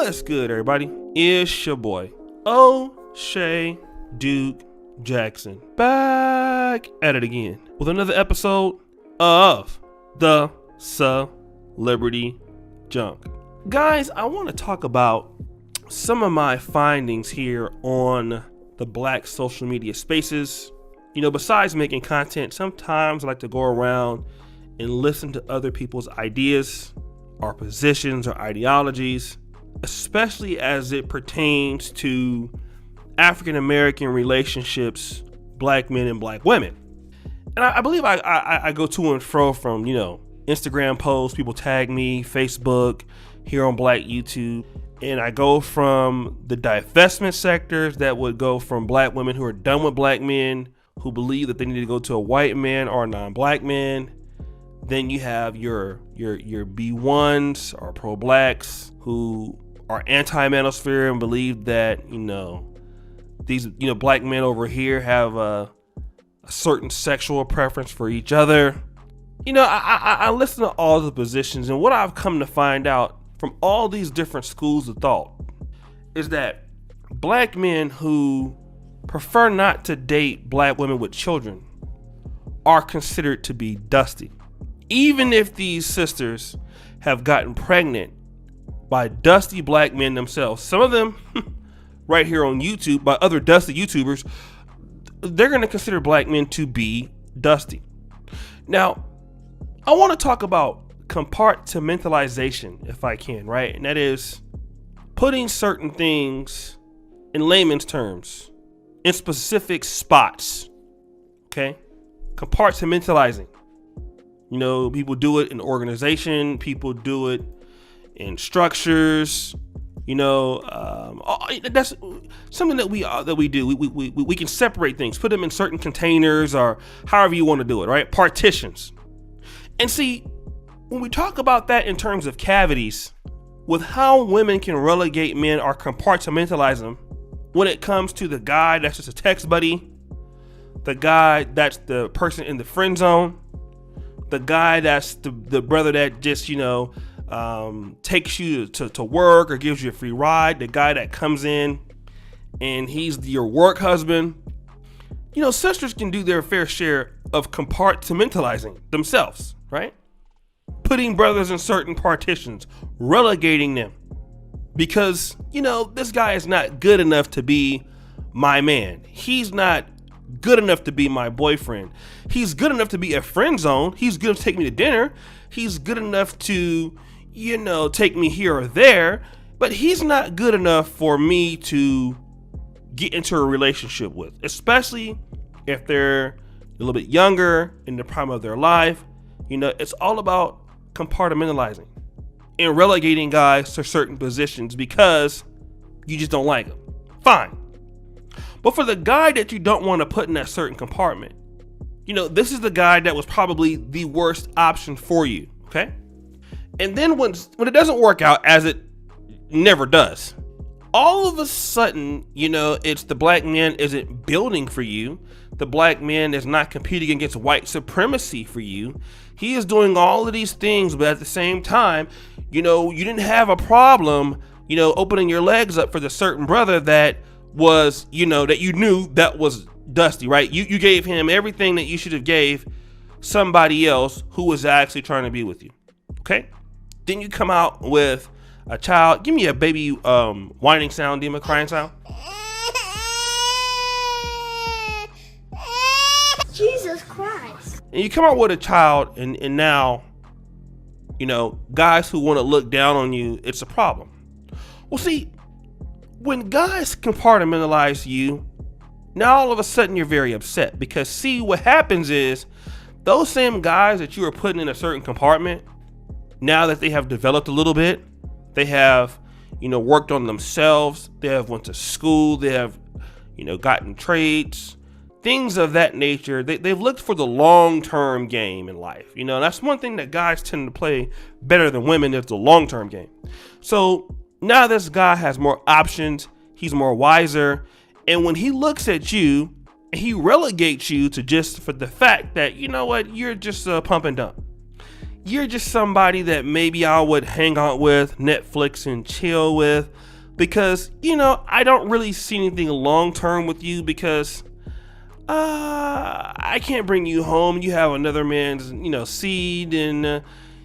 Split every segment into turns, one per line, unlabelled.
What's good, everybody? It's your boy, O'Shea Duke Jackson, back at it again with another episode of the Celebrity Junk. Guys, I want to talk about some of my findings here on the black social media spaces. You know, besides making content, sometimes I like to go around and listen to other people's ideas or positions or ideologies, especially as it pertains to African American relationships, black men and black women. And I believe I go to and fro from, Instagram posts, people tag me, Facebook, here on Black YouTube. And I go from the divestment sectors that would go from black women who are done with black men, who believe that they need to go to a white man or a non-black man. Then you have your B1s or pro-blacks who are anti-manosphere and believe that, these, black men over here have a certain sexual preference for each other. I listen to all the positions, and what I've come to find out from all these different schools of thought is that black men who prefer not to date black women with children are considered to be dusty. Even if these sisters have gotten pregnant by dusty black men themselves, some of them right here on YouTube by other dusty YouTubers, they're going to consider black men to be dusty. Now, I want to talk about compartmentalization, if I can, right? And that is putting certain things in layman's terms in specific spots, okay? Compartmentalizing. People do it in organization, people do it in structures, that's something that we do. We can separate things, put them in certain containers or however you want to do it, right? Partitions. And see, when we talk about that in terms of cavities, with how women can relegate men or compartmentalize them, when it comes to the guy that's just a text buddy, the guy that's the person in the friend zone, the guy that's the brother that just, takes you to work or gives you a free ride, the guy that comes in and he's your work husband. Sisters can do their fair share of compartmentalizing themselves, right? Putting brothers in certain partitions, relegating them because, this guy is not good enough to be my man. He's not good enough to be my boyfriend. He's good enough to be a friend zone. He's good enough to take me to dinner. He's good enough to, take me here or there, but he's not good enough for me to get into a relationship with, especially if they're a little bit younger in the prime of their life. It's all about compartmentalizing and relegating guys to certain positions because you just don't like them. Fine. But for the guy that you don't want to put in that certain compartment, this is the guy that was probably the worst option for you, okay? And then when it doesn't work out, as it never does, all of a sudden, it's the black man isn't building for you. The black man is not competing against white supremacy for you. He is doing all of these things, but at the same time, you didn't have a problem, opening your legs up for the certain brother that was, that you knew that was dusty, right? You gave him everything that you should have gave somebody else who was actually trying to be with you, okay? Then you come out with a child. Give me a baby whining sound, Dima, crying sound.
Jesus Christ.
And you come out with a child and now, guys who want to look down on you, it's a problem. Well, see, when guys compartmentalize you, now all of a sudden you're very upset because see, what happens is those same guys that you were putting in a certain compartment, now that they have developed a little bit, they have, worked on themselves, they have went to school, they have, gotten trades, things of that nature. They've looked for the long-term game in life. That's one thing that guys tend to play better than women is the long-term game. So now this guy has more options, he's more wiser, and when he looks at you, he relegates you to just for the fact that, you're just a pump and dump. you're just somebody that maybe I would hang out with, Netflix and chill with, because, I don't really see anything long term with you because I can't bring you home. You have another man's, seed and,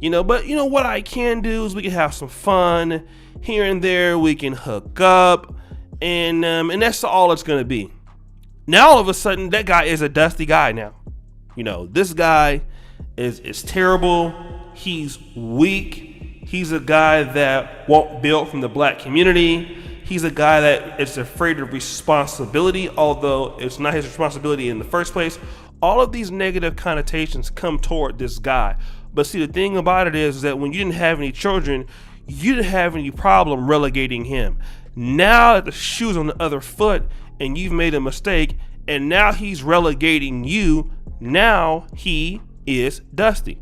but what I can do is we can have some fun here and there. We can hook up and that's all it's going to be. Now, all of a sudden, that guy is a dusty guy now. This guy is terrible. He's weak. He's a guy that won't build from the black community. He's a guy that is afraid of responsibility, although it's not his responsibility in the first place. All of these negative connotations come toward this guy. But see, the thing about it is that when you didn't have any children, you didn't have any problem relegating him. Now that the shoe's on the other foot and you've made a mistake, and now he's relegating you, now he is dusty.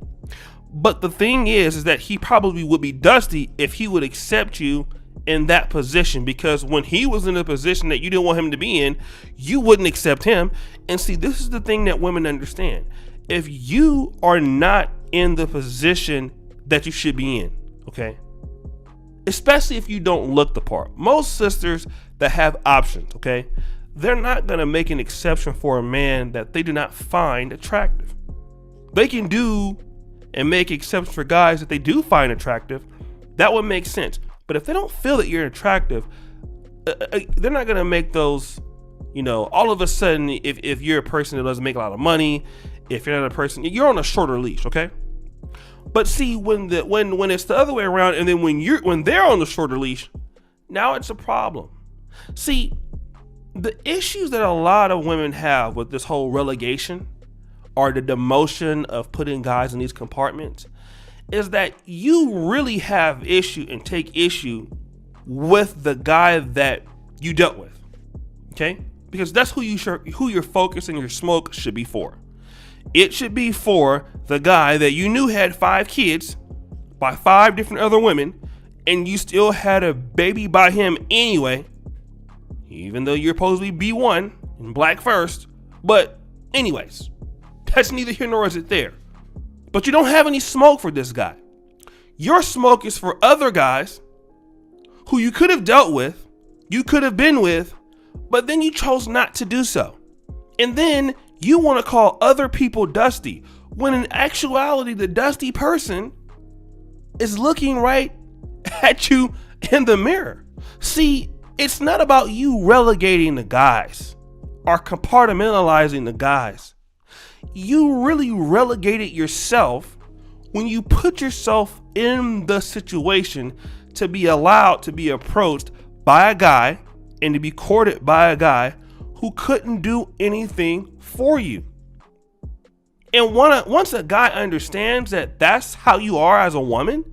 But the thing is that he probably would be dusty if he would accept you in that position, because when he was in a position that you didn't want him to be in, you wouldn't accept him. And see, this is the thing that women understand. If you are not in the position that you should be in, okay, especially if you don't look the part, most sisters that have options, okay, they're not going to make an exception for a man that they do not find attractive. They can do and make exceptions for guys that they do find attractive. That would make sense. But if they don't feel that you're attractive, they're not going to make those, all of a sudden, if you're a person that doesn't make a lot of money, if you're not a person, you're on a shorter leash, okay? But see, when it's the other way around, and then when they're on the shorter leash, now it's a problem. See, the issues that a lot of women have with this whole relegation or the demotion of putting guys in these compartments is that you really have issue and take issue with the guy that you dealt with, okay? Because that's who your focus and your smoke should be for. It should be for the guy that you knew had 5 kids by 5 different other women, and you still had a baby by him anyway, even though you're supposed to be B1 and black first. But anyways, that's neither here nor is it there. But you don't have any smoke for this guy. Your smoke is for other guys who you could have dealt with, you could have been with, but then you chose not to do so. And then you want to call other people dusty, when in actuality, the dusty person is looking right at you in the mirror. See, it's not about you relegating the guys or compartmentalizing the guys. You really relegated yourself when you put yourself in the situation to be allowed to be approached by a guy and to be courted by a guy who couldn't do anything for you. And once a guy understands that that's how you are as a woman,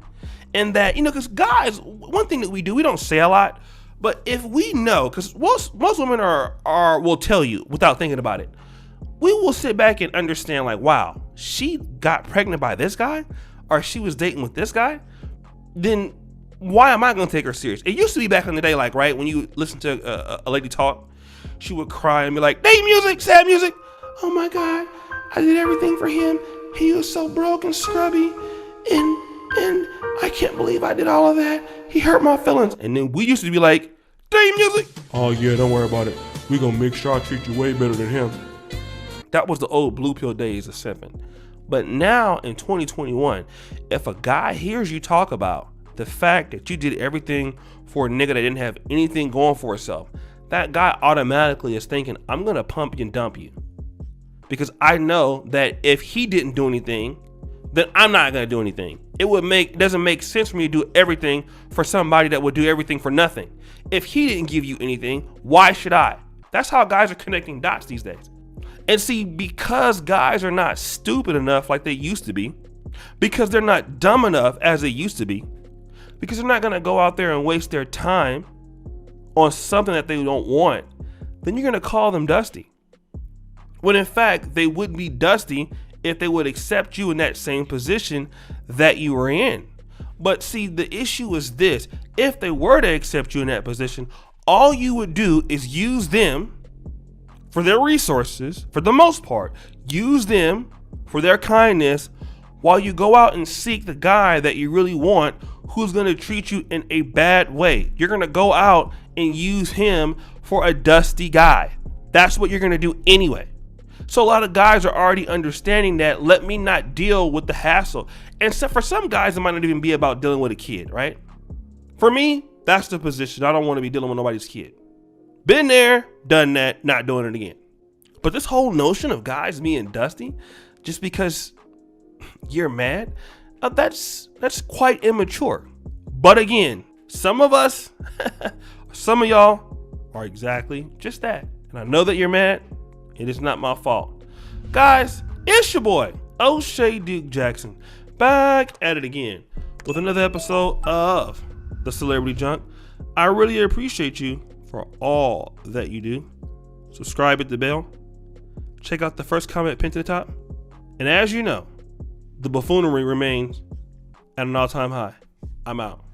and that, because guys, one thing that we do, we don't say a lot, but if we know, because most women will tell you without thinking about it, we will sit back and understand, like, wow, she got pregnant by this guy, or she was dating with this guy, then why am I going to take her serious? It used to be back in the day, like, right, when you listen to a lady talk, she would cry and be like, date music, sad music. Oh my God, I did everything for him. He was so broke and scrubby, and I can't believe I did all of that. He hurt my feelings. And then we used to be like, date music. Oh yeah, don't worry about it. We're going to make sure I treat you way better than him. That was the old blue pill days of simping. But now in 2021, if a guy hears you talk about the fact that you did everything for a nigga that didn't have anything going for himself, that guy automatically is thinking, I'm going to pump you and dump you. Because I know that if he didn't do anything, then I'm not going to do anything. It doesn't make sense for me to do everything for somebody that would do everything for nothing. If he didn't give you anything, why should I? That's how guys are connecting dots these days. And see, because guys are not stupid enough like they used to be, because they're not dumb enough as they used to be, because they're not going to go out there and waste their time on something that they don't want, then you're going to call them dusty. When in fact, they wouldn't be dusty if they would accept you in that same position that you were in. But see, the issue is this: if they were to accept you in that position, all you would do is use them for their resources, for the most part, use them for their kindness, while you go out and seek the guy that you really want who's going to treat you in a bad way. You're going to go out and use him for a dusty guy. That's what you're going to do anyway. So a lot of guys are already understanding that. Let me not deal with the hassle. And so for some guys, it might not even be about dealing with a kid, right? For me, that's the position. I don't want to be dealing with nobody's kid. Been there, done that, not doing it again. But this whole notion of guys being dusty just because you're mad, that's quite immature. But again, some of us, some of y'all are exactly just that. And I know that you're mad. It is not my fault. Guys, it's your boy, O'Shea Duke Jackson, back at it again with another episode of The Celebrity Junk. I really appreciate you for all that you do. Subscribe, hit the bell. Check out the first comment pinned to the top. And as you know, the buffoonery remains at an all-time high. I'm out.